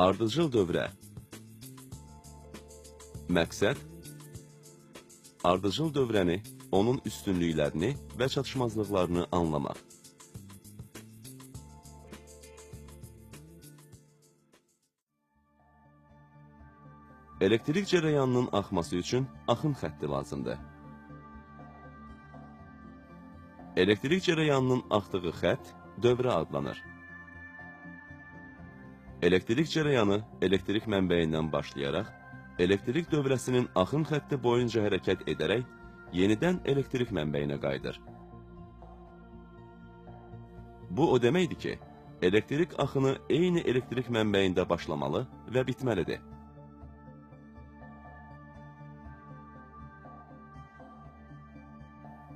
Ardıcıl dövrə. Məqsəd, ardıcıl dövrəni, onun üstünlüklərini və çatışmazlıqlarını anlamaq. Elektrik cərəyanının axması üçün axın xətti lazımdır. Elektrik cərəyanının axdığı xətt dövrə adlanır. Elektrik cərəyanı elektrik mənbəyindən başlayaraq, elektrik dövrəsinin axın xətti boyunca hərəkət edərək, yenidən elektrik mənbəyinə qayıdır. Bu o deməkdir ki, elektrik axını eyni elektrik mənbəyində başlamalı və bitməlidir.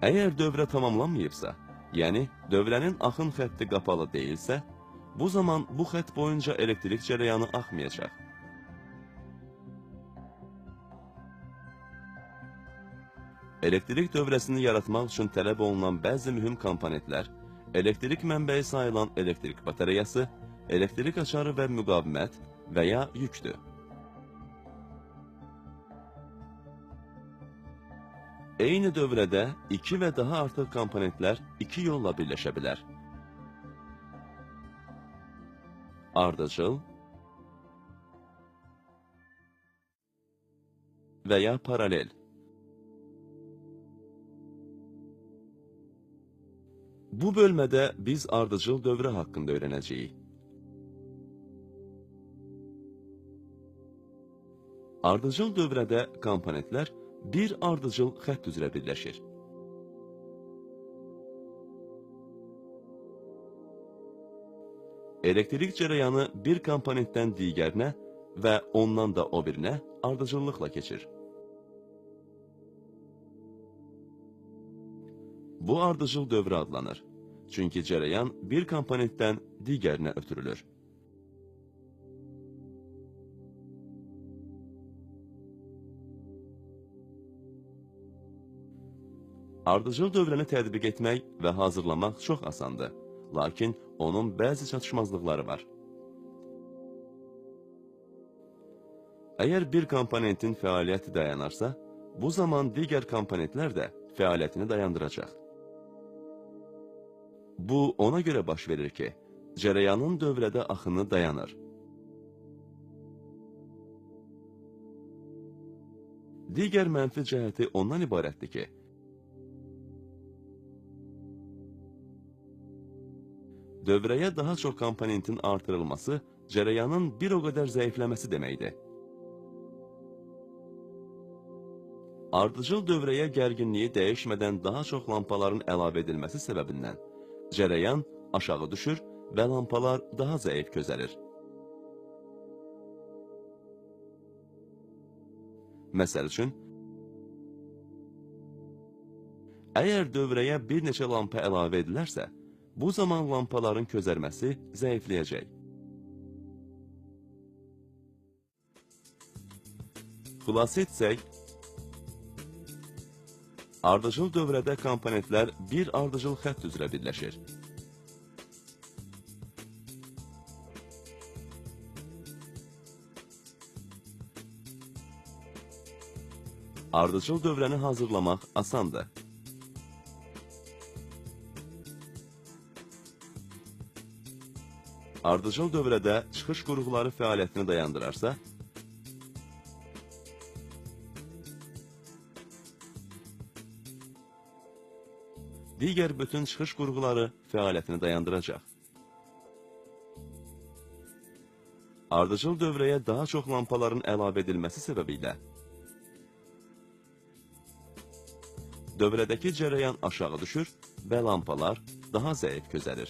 Əgər dövrə tamamlanmayıbsa, yəni dövrənin axın xətti qapalı deyilsə, bu zaman bu xətt boyunca elektrik cərəyanı axmayacaq. Elektrik dövrəsini yaratmaq üçün tələb olunan bəzi mühüm komponentlər, elektrik mənbəyi sayılan elektrik batareyası, elektrik açarı və müqavimət və ya yükdür. Eyni dövrədə iki və daha artıq komponentlər iki yolla birləşə bilər. Ardıcıl və ya paralel. Bu bölmədə biz ardıcıl dövrə haqqında öyrənəcəyik. Ardıcıl dövrədə komponentlər bir ardıcıl xətt üzrə birləşir. Elektrik cərəyanı bir komponentdən digərinə və ondan da o birinə ardıcıllıqla keçir. Bu ardıcıl dövrə adlanır. Çünki cərəyan bir komponentdən digərinə ötürülür. Ardıcıl dövrəni tətbiq etmək və hazırlamaq çox asandır. Lakin onun bəzi çatışmazlıqları var. Əgər bir komponentin fəaliyyəti dayanarsa, bu zaman digər komponentlər də fəaliyyətini dayandıracaq. Bu, ona görə baş verir ki, cərəyanın dövrədə axını dayanır. Digər mənfi cəhəti ondan ibarətdir ki, dövrəyə daha çox komponentin artırılması cərəyanın bir o qədər zəifləməsi deməkdir. Ardıcıl dövrəyə gərginliyi dəyişmədən daha çox lampaların əlavə edilməsi səbəbindən cərəyan aşağı düşür və lampalar daha zəif közəlir. Məsəl üçün, əgər dövrəyə bir neçə lampa əlavə edilərsə, bu zaman lampaların közərməsi zəifləyəcək. Xülasə etsək, ardıcıl dövrədə komponentlər bir ardıcıl xətt üzrə birləşir. Ardıcıl dövrəni hazırlamaq asandır. Ardıcıl dövrədə çıxış qurğuları fəaliyyətini dayandırarsa, digər bütün çıxış qurğuları fəaliyyətini dayandıracaq. Ardıcıl dövrəyə daha çox lampaların əlavə edilməsi səbəbilə dövrədəki cərəyan aşağı düşür və lampalar daha zəif közəlir.